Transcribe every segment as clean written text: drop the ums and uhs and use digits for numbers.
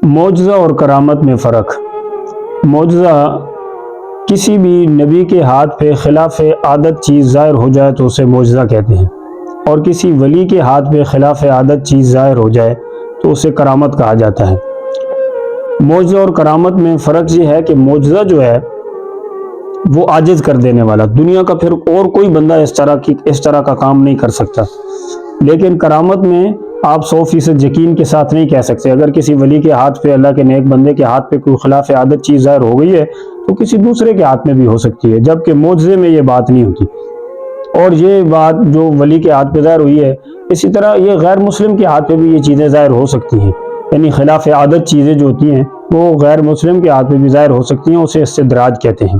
معجزہ اور کرامت میں فرق۔ معجزہ کسی بھی نبی کے ہاتھ پہ خلاف عادت چیز ظاہر ہو جائے تو اسے معجزہ کہتے ہیں، اور کسی ولی کے ہاتھ پہ خلاف عادت چیز ظاہر ہو جائے تو اسے کرامت کہا جاتا ہے۔ معجزہ اور کرامت میں فرق یہ ہے کہ معجزہ جو ہے وہ عاجز کر دینے والا، دنیا کا پھر اور کوئی بندہ اس طرح کا کام نہیں کر سکتا، لیکن کرامت میں آپ 100% یقین کے ساتھ نہیں کہہ سکتے۔ اگر کسی ولی کے ہاتھ پہ، اللہ کے نیک بندے کے ہاتھ پہ کوئی خلاف عادت چیز ظاہر ہو گئی ہے تو کسی دوسرے کے ہاتھ میں بھی ہو سکتی ہے، جبکہ معجزے میں یہ بات نہیں ہوتی۔ اور یہ بات جو ولی کے ہاتھ پہ ظاہر ہوئی ہے، اسی طرح یہ غیر مسلم کے ہاتھ پہ بھی یہ چیزیں ظاہر ہو سکتی ہیں، یعنی خلاف عادت چیزیں جو ہوتی ہیں وہ غیر مسلم کے ہاتھ پہ بھی ظاہر ہو سکتی ہیں، اسے استدراج کہتے ہیں۔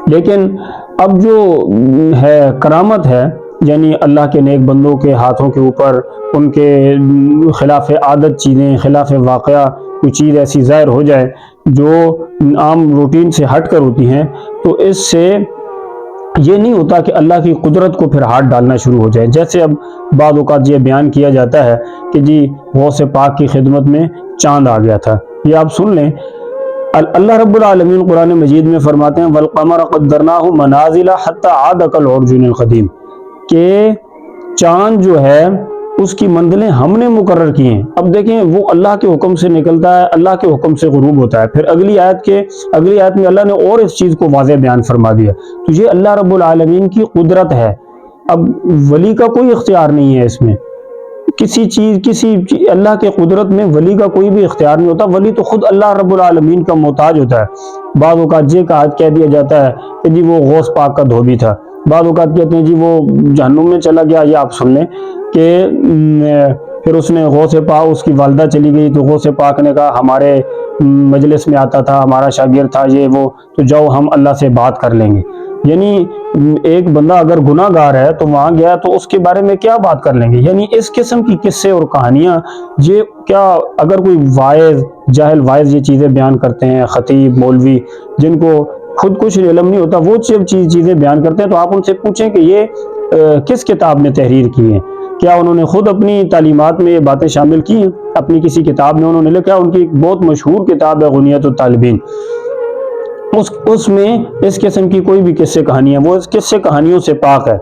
لیکن اب جو ہے کرامت ہے، یعنی اللہ کے نیک بندوں کے ہاتھوں کے اوپر ان کے خلاف عادت چیزیں، خلاف واقعہ کوئی چیز ایسی ظاہر ہو جائے جو عام روٹین سے ہٹ کر ہوتی ہیں، تو اس سے یہ نہیں ہوتا کہ اللہ کی قدرت کو پھر ہاتھ ڈالنا شروع ہو جائے۔ جیسے اب بعض اوقات یہ بیان کیا جاتا ہے کہ جی غوث پاک کی خدمت میں چاند آ گیا تھا، یہ آپ سن لیں۔ اللہ رب العالمین قرآن مجید میں فرماتے ہیں وَالْقَمَرَ قَدَّرْنَاهُ مَنَازِلَ حَتَّى عَادَ كَالْعُرْجُونِ الْقَدِيمِ، کہ چاند جو ہے اس کی منزلیں ہم نے مقرر کی ہیں۔ اب دیکھیں وہ اللہ کے حکم سے نکلتا ہے، اللہ کے حکم سے غروب ہوتا ہے۔ پھر اگلی آیت میں اللہ نے اور اس چیز کو واضح بیان فرما دیا۔ تو یہ اللہ رب العالمین کی قدرت ہے، اب ولی کا کوئی اختیار نہیں ہے اس میں، اللہ کے قدرت میں ولی کا کوئی بھی اختیار نہیں ہوتا۔ ولی تو خود اللہ رب العالمین کا محتاج ہوتا ہے۔ بعض اوقات یہ کہہ دیا جاتا ہے کہ جی وہ غوث پاک کا دھوبی تھا، بعض اوقات کہتے ہیں جی وہ جہنم میں چلا گیا۔ یہ آپ سن لیں کہ پھر اس نے غوث پاک، اس کی والدہ چلی گئی تو غوث پاک نے کہا ہمارے مجلس میں آتا تھا، ہمارا شاگرد تھا، یہ وہ، تو جاؤ ہم اللہ سے بات کر لیں گے۔ یعنی ایک بندہ اگر گناہ گار ہے تو وہاں گیا تو اس کے بارے میں کیا بات کر لیں گے؟ یعنی اس قسم کی قصے اور کہانیاں، یہ کیا اگر کوئی جاہل وائز یہ چیزیں بیان کرتے ہیں، خطیب مولوی جن کو خود کچھ علم نہیں ہوتا، وہ چیزیں بیان کرتے ہیں، تو آپ ان سے پوچھیں کہ یہ کس کتاب میں تحریر کی ہیں؟ کیا انہوں نے خود اپنی تعلیمات میں یہ باتیں شامل کی ہیں؟ اپنی کسی کتاب میں انہوں نے لکھا؟ ان کی ایک بہت مشہور کتاب ہے غنیۃ الطالبین، اس میں اس قسم کی کوئی بھی قصے کہانیاں، وہ اس قصے کہانیوں سے پاک ہے۔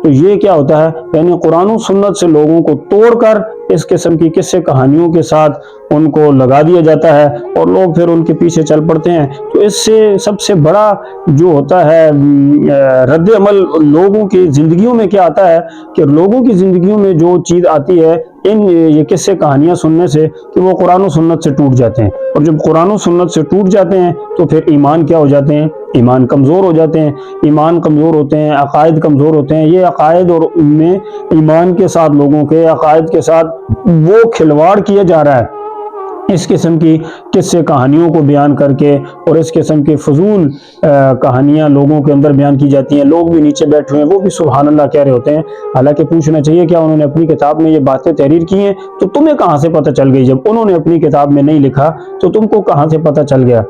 تو یہ کیا ہوتا ہے؟ یعنی قرآن و سنت سے لوگوں کو توڑ کر اس قسم کی قصے کہانیوں کے ساتھ ان کو لگا دیا جاتا ہے اور لوگ پھر ان کے پیچھے چل پڑتے ہیں۔ تو اس سے سب سے بڑا جو ہوتا ہے رد عمل لوگوں کی زندگیوں میں کیا آتا ہے کہ لوگوں کی زندگیوں میں جو چیز آتی ہے یہ قصے کہانیاں سننے سے، کہ وہ قرآن و سنت سے ٹوٹ جاتے ہیں، اور جب قرآن و سنت سے ٹوٹ جاتے ہیں تو پھر ایمان کیا ہو جاتے ہیں؟ ایمان کمزور ہو جاتے ہیں، ایمان کمزور ہوتے ہیں، عقائد کمزور ہوتے ہیں۔ یہ عقائد اور ان میں ایمان کے ساتھ، لوگوں کے عقائد کے ساتھ وہ کھلواڑ کیا جا رہا ہے اس قسم کی قصے کہانیوں کو بیان کر کے، اور اس قسم کی فضول کہانیاں لوگوں کے اندر بیان کی جاتی ہیں۔ لوگ بھی نیچے بیٹھے ہوئے ہیں، وہ بھی سبحان اللہ کہہ رہے ہوتے ہیں، حالانکہ پوچھنا چاہیے کیا انہوں نے اپنی کتاب میں یہ باتیں تحریر کی ہیں؟ تو تمہیں کہاں سے پتہ چل گئی؟ جب انہوں نے اپنی کتاب میں نہیں لکھا تو تم کو کہاں سے پتہ چل گیا؟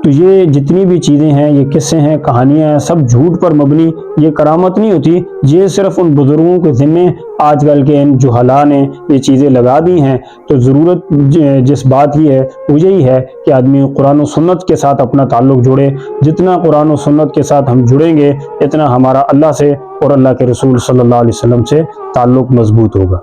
تو یہ جتنی بھی چیزیں ہیں، یہ قصے ہیں، کہانیاں ہیں، سب جھوٹ پر مبنی، یہ کرامت نہیں ہوتی۔ یہ صرف ان بزرگوں کے ذمے آج کل کے ان جہلاء نے یہ چیزیں لگا دی ہیں۔ تو ضرورت جس بات کی ہے وہ یہی ہے کہ آدمی قرآن و سنت کے ساتھ اپنا تعلق جوڑے۔ جتنا قرآن و سنت کے ساتھ ہم جڑیں گے، اتنا ہمارا اللہ سے اور اللہ کے رسول صلی اللہ علیہ وسلم سے تعلق مضبوط ہوگا۔